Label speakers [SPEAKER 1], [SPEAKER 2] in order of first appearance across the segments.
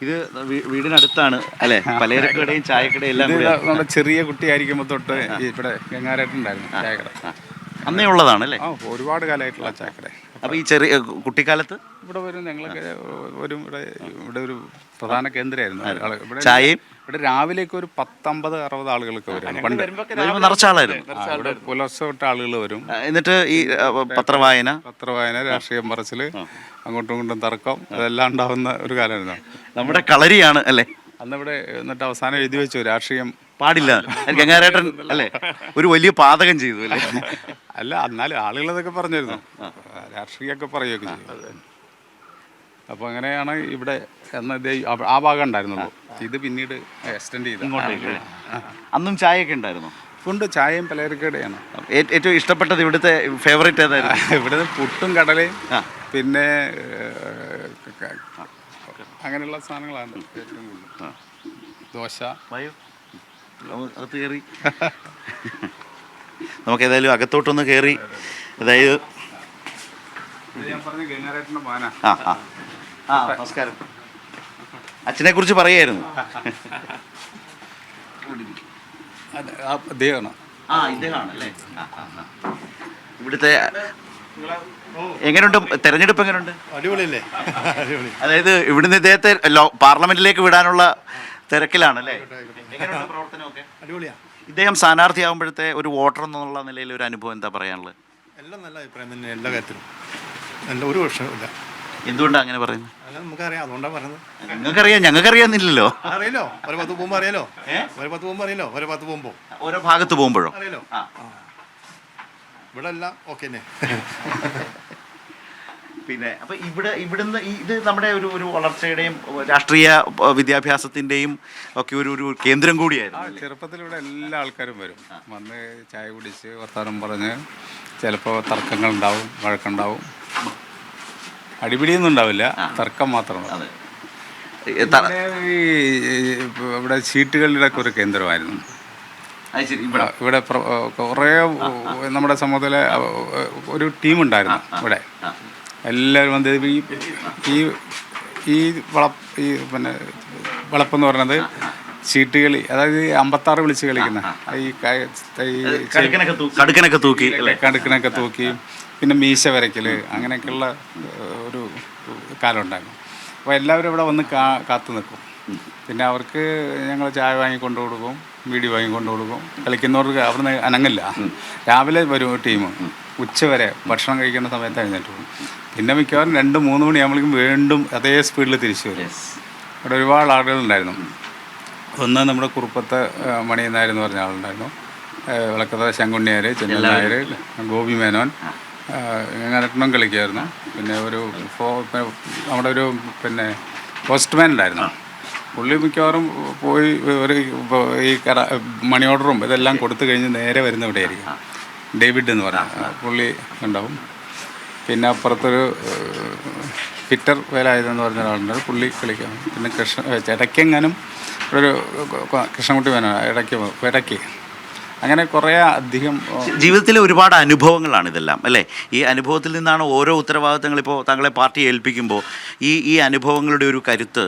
[SPEAKER 1] ഇത് വീടിനടുത്താണ് അല്ലേ? പലചരക്കടയും ചായക്കടയും എല്ലാം കൂടി.
[SPEAKER 2] നമ്മുടെ ചെറിയ കുട്ടിയായിരിക്കുമ്പോൾ തൊട്ട് ഇവിടെ ഗംഗാരേട്ടുണ്ടായിരുന്നു ചായക്കട.
[SPEAKER 1] അന്നേ ഉള്ളതാണ് അല്ലേ?
[SPEAKER 2] ഒരുപാട് കാലമായിട്ടുള്ള ചായക്കട.
[SPEAKER 1] അപ്പോൾ ഈ ചെറിയ കുട്ടിക്കാലത്ത്
[SPEAKER 2] ഇവിടെ വരും ഞങ്ങളൊക്കെ ഇവിടെ ഒരു പ്രധാന കേന്ദ്രമായിരുന്നു.
[SPEAKER 1] ചായയും
[SPEAKER 2] ഇവിടെ രാവിലേക്ക് ഒരു 50-60 ആളുകളൊക്കെ വരും. പണ്ട്
[SPEAKER 1] നിറച്ച ആളായിരുന്നു.
[SPEAKER 2] ഇവിടെ പുലർച്ചെ തൊട്ട് ആളുകൾ വരും.
[SPEAKER 1] എന്നിട്ട് ഈ പത്രവായന,
[SPEAKER 2] രാഷ്ട്രീയം പറച്ചിൽ, അങ്ങോട്ടും ഇങ്ങോട്ടും തർക്കം, ഇതെല്ലാം ഉണ്ടാവുന്ന ഒരു കാലമായിരുന്നു.
[SPEAKER 1] നമ്മുടെ കളരിയാണ് അല്ലേ?
[SPEAKER 2] അന്നിവിടെ എന്നിട്ട് അവസാനം എഴുതി വെച്ചു രാഷ്ട്രീയം
[SPEAKER 1] പാടില്ല. ഗംഗാരേട്ടൻ അല്ലേ ഒരു വലിയ പാതകം ചെയ്തു അല്ലേ?
[SPEAKER 2] അല്ല, എന്നാലും ആളുകളതൊക്കെ പറഞ്ഞിരുന്നു, രാഷ്ട്രീയമൊക്കെ പറയുകയൊക്കെ ചെയ്യും. അപ്പോൾ അങ്ങനെയാണ് ഇവിടെ ആ ഭാഗം ഉണ്ടായിരുന്നുള്ളൂ. ഇത് പിന്നീട് എക്സ്റ്റെൻഡ് ചെയ്തു.
[SPEAKER 1] അന്നും ചായയൊക്കെ ഉണ്ടായിരുന്നു.
[SPEAKER 2] ഉണ്ട്, ചായയും പലചരക്കടയാണ്.
[SPEAKER 1] ഏറ്റവും ഇഷ്ടപ്പെട്ടത് ഇവിടുത്തെ ഫേവറേറ്റ് ഏതായിരുന്നു?
[SPEAKER 2] ഇവിടുത്തെ പുട്ടും കടലയും പിന്നെ അങ്ങനെയുള്ള സാധനങ്ങളാണ് ഏറ്റവും കൂടുതൽ. ദോശ.
[SPEAKER 1] അകത്ത് കയറി നമുക്ക് ഏതായാലും അകത്തോട്ടൊന്ന് കയറി. അതായത്
[SPEAKER 2] ഞാൻ പറഞ്ഞ ഗംഗാരേട്ടൻ്റെ മാന.
[SPEAKER 1] നമസ്കാരം. അച്ഛനെ കുറിച്ച് പറയായിരുന്നു. ഇദ്ദേഹമാണ് അല്ലേ? ഇവിടുത്തെ എങ്ങനെയുണ്ട് തെരഞ്ഞെടുപ്പ്? എങ്ങനെയുണ്ട്?
[SPEAKER 3] അടിപൊളിയല്ലേ?
[SPEAKER 1] അതായത് ഇവിടുന്ന് ഇദ്ദേഹത്തെ പാർലമെന്റിലേക്ക് വിടാനുള്ള തിരക്കിലാണല്ലേ? എങ്ങനെയുണ്ട് പ്രവർത്തനമൊക്കെ?
[SPEAKER 3] അടിപൊളിയാ.
[SPEAKER 1] ഇദ്ദേഹം സ്ഥാനാർത്ഥിയാകുമ്പോഴത്തെ ഒരു വോട്ടർ എന്നുള്ള നിലയിൽ ഒരു അനുഭവം എന്താ പറയാനുള്ളത്?
[SPEAKER 3] എല്ലാം നല്ല അഭിപ്രായം തന്നെ, എല്ലാ കാര്യത്തിലും നല്ല ഒരു പ്രശ്നമില്ല.
[SPEAKER 1] എന്തുകൊണ്ടാണ് അങ്ങനെ പറയുന്നത്?
[SPEAKER 3] അല്ല, നമുക്കറിയാം, അതുകൊണ്ടാണ് പറയുന്നത്.
[SPEAKER 1] നിങ്ങൾക്കറിയാം, ഞങ്ങൾക്കറിയാന്നില്ലല്ലോ.
[SPEAKER 3] അറിയാലോ, ഒരു 10 പോകുമ്പോൾ അറിയാലോ,
[SPEAKER 1] ഓരോ ഭാഗത്ത് പോകുമ്പോഴോ
[SPEAKER 3] അറിയാലോ. ഇവിടെ എല്ലാം ഓക്കെ തന്നെ.
[SPEAKER 1] പിന്നെ അപ്പം ഇവിടുന്ന് ഇത് നമ്മുടെ ഒരു വളർച്ചയുടെയും രാഷ്ട്രീയ വിദ്യാഭ്യാസത്തിൻ്റെയും ഒക്കെ ഒരു കേന്ദ്രം കൂടിയായിരുന്നു.
[SPEAKER 2] ചെറുപ്പത്തിൽ ഇവിടെ എല്ലാ ആൾക്കാരും വരും, വന്ന് ചായ കുടിച്ച് വർത്തമാനം പറഞ്ഞ്, ചിലപ്പോൾ തർക്കങ്ങളുണ്ടാവും, വഴക്കുണ്ടാവും. അടിപിടിയൊന്നും ഉണ്ടാവില്ല, തർക്കം മാത്രമാണ്. ഇവിടെ സീറ്റുകളുടെ ഒക്കെ ഒരു കേന്ദ്രമായിരുന്നു. ഇവിടെ കുറേ നമ്മുടെ സമൂഹത്തിലെ ഒരു ടീമുണ്ടായിരുന്നു ഇവിടെ. എല്ലാവരും വന്ന് ഈ പിന്നെ വളപ്പെന്ന് പറയുന്നത് ചീട്ടുകളി, അതായത് 56 വിളിച്ച് കളിക്കുന്ന കടുക്കനൊക്കെ തൂക്കി പിന്നെ മീശ വരയ്ക്കൽ, അങ്ങനെയൊക്കെയുള്ള ഒരു കാലം ഉണ്ടായിരുന്നു. അപ്പോൾ എല്ലാവരും ഇവിടെ വന്ന് കാത്തു നിൽക്കും. പിന്നെ അവർക്ക് ഞങ്ങൾ ചായ വാങ്ങിക്കൊണ്ട് കൊടുക്കും, വീഡിയോ വാങ്ങിക്കൊണ്ട് കൊടുക്കും. കളിക്കുന്നവർക്ക് അവിടുന്ന് അനങ്ങില്ല. രാവിലെ വരും ടീം, ഉച്ചവരെ ഭക്ഷണം കഴിക്കുന്ന സമയത്ത് എഴുന്നേറ്റ് പോകും. പിന്നെ മിക്കവാറും 2-3 മണിയാകുമ്പോഴേക്കും വീണ്ടും അതേ സ്പീഡിൽ തിരിച്ചു വരും. ഇവിടെ ഒരുപാട് ആളുകളുണ്ടായിരുന്നു. ഒന്ന് നമ്മുടെ കുറുപ്പത്തെ മണി നായരെന്ന് പറഞ്ഞ ആളുണ്ടായിരുന്നു, വിളക്കത്ത ശങ്കുണ്ണിയാർ, ചെന്നൽ നായർ, ഗോപി മേനോൻ, ഗംഗാരേട്ടനും കളിക്കുമായിരുന്നു. പിന്നെ നമ്മുടെ ഒരു പോസ്റ്റ്മാൻ ഉണ്ടായിരുന്നു. പുള്ളി മിക്കവാറും പോയി ഈ മണി ഓർഡറും ഇതെല്ലാം കൊടുത്തു കഴിഞ്ഞ് നേരെ വരുന്ന ഇവിടെയായിരിക്കും. ഡേവിഡ് എന്ന് പറഞ്ഞാൽ പുള്ളി ഉണ്ടാവും. പിന്നെ അപ്പുറത്തൊരു ഫിറ്റർ വേലായുധെന്ന് പറഞ്ഞ ഒരാളുണ്ട്, പുള്ളി കളിക്കാം. പിന്നെ ഇടയ്ക്കെങ്ങാനും ഒരു കൃഷ്ണൻകുട്ടി വേണം ഇടയ്ക്ക്. അങ്ങനെ കുറേ അധികം
[SPEAKER 1] ജീവിതത്തിലെ ഒരുപാട് അനുഭവങ്ങളാണ് ഇതെല്ലാം അല്ലേ? ഈ അനുഭവത്തിൽ നിന്നാണ് ഓരോ ഉത്തരവാദിത്തങ്ങൾ. ഇപ്പോൾ താങ്കളെ പാർട്ടി ഏൽപ്പിക്കുമ്പോൾ ഈ അനുഭവങ്ങളുടെ ഒരു കരുത്ത്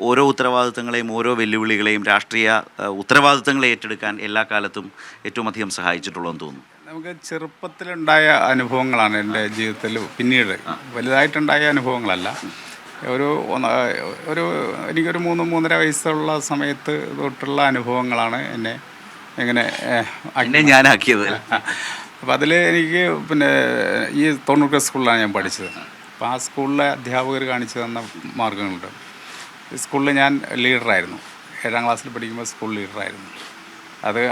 [SPEAKER 1] ഓരോ ഉത്തരവാദിത്തങ്ങളെയും ഓരോ വെല്ലുവിളികളെയും രാഷ്ട്രീയ ഉത്തരവാദിത്തങ്ങളെ ഏറ്റെടുക്കാൻ എല്ലാ കാലത്തും ഏറ്റവും അധികം സഹായിച്ചിട്ടുള്ളതെന്ന് തോന്നുന്നു.
[SPEAKER 2] നമുക്ക് ചെറുപ്പത്തിലുണ്ടായ അനുഭവങ്ങളാണ് എൻ്റെ ജീവിതത്തിൽ. പിന്നീട് വലുതായിട്ടുണ്ടായ അനുഭവങ്ങളല്ല. എനിക്കൊരു 3-3.5 വയസ്സുള്ള സമയത്ത് തൊട്ടുള്ള അനുഭവങ്ങളാണ് എന്നെ
[SPEAKER 1] ഞാനാക്കിയത്.
[SPEAKER 2] അപ്പോൾ അതിൽ എനിക്ക് ഈ 90 സ്കൂളിലാണ് ഞാൻ പഠിച്ചത്. അപ്പോൾ ആ സ്കൂളിലെ അധ്യാപകർ കാണിച്ചു തന്ന മാർഗ്ഗങ്ങളുണ്ട്. സ്കൂളിൽ ഞാൻ ലീഡറായിരുന്നു. 7ാം ക്ലാസ്സിൽ പഠിക്കുമ്പോൾ സ്കൂൾ ലീഡറായിരുന്നു.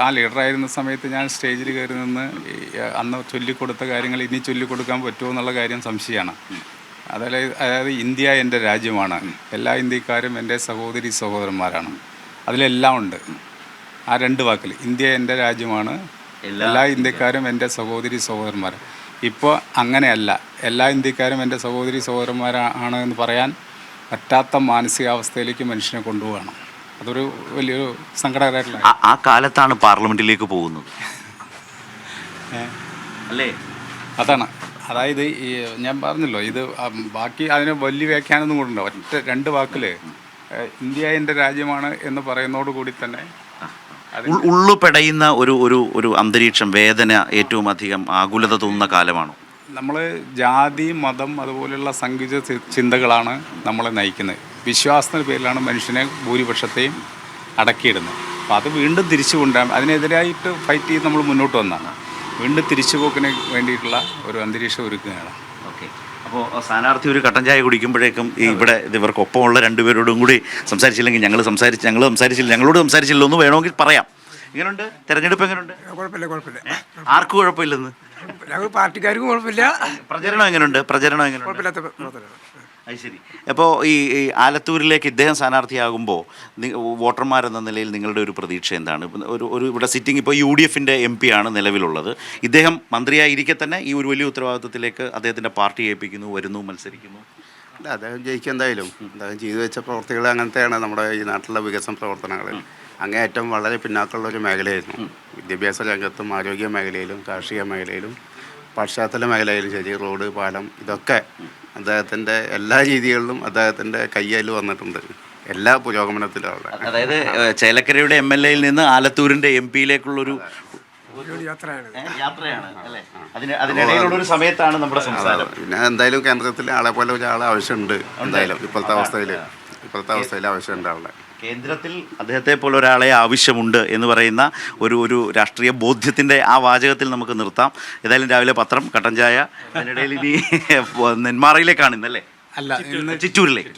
[SPEAKER 2] ആ ലീഡറായിരുന്ന സമയത്ത് ഞാൻ സ്റ്റേജിൽ കയറി നിന്ന് അന്ന് ചൊല്ലിക്കൊടുത്ത കാര്യങ്ങൾ ഇനി ചൊല്ലിക്കൊടുക്കാൻ പറ്റുമോ എന്നുള്ള കാര്യം സംശയമാണ്. അതായത് ഇന്ത്യ എൻ്റെ രാജ്യമാണ്, എല്ലാ ഇന്ത്യക്കാരും എൻ്റെ സഹോദരി സഹോദരന്മാരാണ്. അതിലെല്ലാം ഉണ്ട് ആ 2 വാക്കിൽ. ഇന്ത്യ എൻ്റെ രാജ്യമാണ്, എല്ലാ ഇന്ത്യക്കാരും എൻ്റെ സഹോദരി സഹോദരന്മാരാണ്. ഇപ്പോൾ അങ്ങനെയല്ല, എല്ലാ ഇന്ത്യക്കാരും എൻ്റെ സഹോദരി സഹോദരന്മാരാണ് എന്ന് പറയാൻ പറ്റാത്ത മാനസികാവസ്ഥയിലേക്ക് മനുഷ്യനെ കൊണ്ടുപോകണം. അതൊരു വലിയൊരു സങ്കടകരമായിട്ടുള്ള
[SPEAKER 1] ആ കാലത്താണ് പാർലമെൻറ്റിലേക്ക് പോകുന്നത് അല്ലേ?
[SPEAKER 2] അതായത് ഈ ഞാൻ പറഞ്ഞല്ലോ, ഇത് ബാക്കി അതിന് വലിയ വ്യാഖ്യാനമൊന്നും കൊണ്ടുണ്ടോ. 2 വാക്കിൽ ഇന്ത്യ എൻ്റെ രാജ്യമാണ് എന്ന് പറയുന്നതോടുകൂടി തന്നെ
[SPEAKER 1] ഉള്ളു പെടയുന്ന ഒരു അന്തരീക്ഷം, വേദന ഏറ്റവും അധികം ആകുലത തോന്നുന്ന കാലമാണോ?
[SPEAKER 2] നമ്മൾ ജാതി മതം അതുപോലെയുള്ള സങ്കുച ചിന്തകളാണ് നമ്മളെ നയിക്കുന്നത്. വിശ്വാസത്തിൻ്റെ പേരിലാണ് മനുഷ്യനെ ഭൂരിപക്ഷത്തെയും അടക്കിയിടുന്നത്. അപ്പോൾ അത് വീണ്ടും തിരിച്ചു കൊണ്ടുവരാൻ അതിനെതിരായിട്ട് ഫൈറ്റ് ചെയ്ത് നമ്മൾ മുന്നോട്ട് വന്നതാണ്. വീണ്ടും തിരിച്ചുപോക്കിന് വേണ്ടിയിട്ടുള്ള ഒരു അന്തരീക്ഷം ഒരുക്കുകയാണ്.
[SPEAKER 1] ഓക്കെ. അപ്പോൾ സ്ഥാനാർത്ഥി ഒരു കട്ടൻ ചായ കുടിക്കുമ്പോഴേക്കും ഇവിടെ ഇവർക്കൊപ്പമുള്ള രണ്ടുപേരോടും കൂടി സംസാരിച്ചില്ലെങ്കിൽ ഞങ്ങളോട് സംസാരിച്ചില്ല എന്ന് വേണമെങ്കിൽ പറയാം. എങ്ങനെയുണ്ട് തെരഞ്ഞെടുപ്പ്? എങ്ങനെയുണ്ട്?
[SPEAKER 4] കുഴപ്പമില്ല.
[SPEAKER 1] ആർക്കും കുഴപ്പമില്ലെന്ന്?
[SPEAKER 4] ഞങ്ങൾ പാർട്ടിക്കാർക്കും കുഴപ്പമില്ല.
[SPEAKER 1] പ്രചരണം എങ്ങനെയുണ്ട്? അത് ശരി. അപ്പോൾ ഈ ആലത്തൂരിലേക്ക് ഇദ്ദേഹം സ്ഥാനാർത്ഥിയാകുമ്പോൾ വോട്ടർമാരെന്ന നിലയിൽ നിങ്ങളുടെ ഒരു പ്രതീക്ഷ എന്താണ്? ഒരു ഇവിടെ സിറ്റിംഗ് ഇപ്പോൾ UDFൻ്റെ MP ആണ് നിലവിലുള്ളത്. ഇദ്ദേഹം മന്ത്രിയായിരിക്കെ തന്നെ ഈ ഒരു വലിയ ഉത്തരവാദിത്വത്തിലേക്ക് അദ്ദേഹത്തിൻ്റെ പാർട്ടി ഏൽപ്പിക്കുന്നു, വരുന്നു, മത്സരിക്കുന്നു.
[SPEAKER 5] അല്ല, അദ്ദേഹം ജയിക്കും എന്തായാലും. അദ്ദേഹം ചെയ്തു വെച്ച പ്രവർത്തികൾ അങ്ങനത്തെയാണ്. നമ്മുടെ ഈ നാട്ടിലെ വികസന പ്രവർത്തനങ്ങൾ അങ്ങേയറ്റം വളരെ പിന്നാക്കമുള്ള ഒരു മേഖലയായിരുന്നു. വിദ്യാഭ്യാസ രംഗത്തും ആരോഗ്യ മേഖലയിലും കാർഷിക മേഖലയിലും പശ്ചാത്തല മേഖലയിലും ശരി, റോഡ്, പാലം, ഇതൊക്കെ അദ്ദേഹത്തിൻ്റെ എല്ലാ രീതികളിലും അദ്ദേഹത്തിൻ്റെ കയ്യിൽ വന്നിട്ടുണ്ട്. എല്ലാ പുരോഗമനത്തിലും അവിടെ.
[SPEAKER 1] അതായത് ചേലക്കരയുടെ MLAയിൽ നിന്ന് ആലത്തൂരിൻ്റെ MP-യിലേക്കുള്ളൊരു യാത്രയാണ് അല്ലേ? അതിനിടയിലുള്ള ഒരു സമയത്താണ് നമ്മുടെ സംസാരം.
[SPEAKER 5] പിന്നെ എന്തായാലും കേന്ദ്രത്തിൽ ആളെ പോലെ ഒരാളെ ആവശ്യമുണ്ട്. എന്തായാലും ഇപ്പോഴത്തെ അവസ്ഥയിൽ ആവശ്യമുണ്ട് ആളെ.
[SPEAKER 1] കേന്ദ്രത്തിൽ അദ്ദേഹത്തെ പോലെ ഒരാളെ ആവശ്യമുണ്ട് എന്ന് പറയുന്ന ഒരു രാഷ്ട്രീയ ബോധ്യത്തിൻ്റെ ആ വാചകത്തിൽ നമുക്ക് നിർത്താം. ഏതായാലും രാവിലെ പത്രം, കട്ടൻ ചായ, അതിനിടയിൽ ഇനി നെന്മാറയിലേക്കാണ് ഇന്നല്ലേ?
[SPEAKER 2] അല്ല,
[SPEAKER 1] ചിറ്റൂരിലേക്ക്.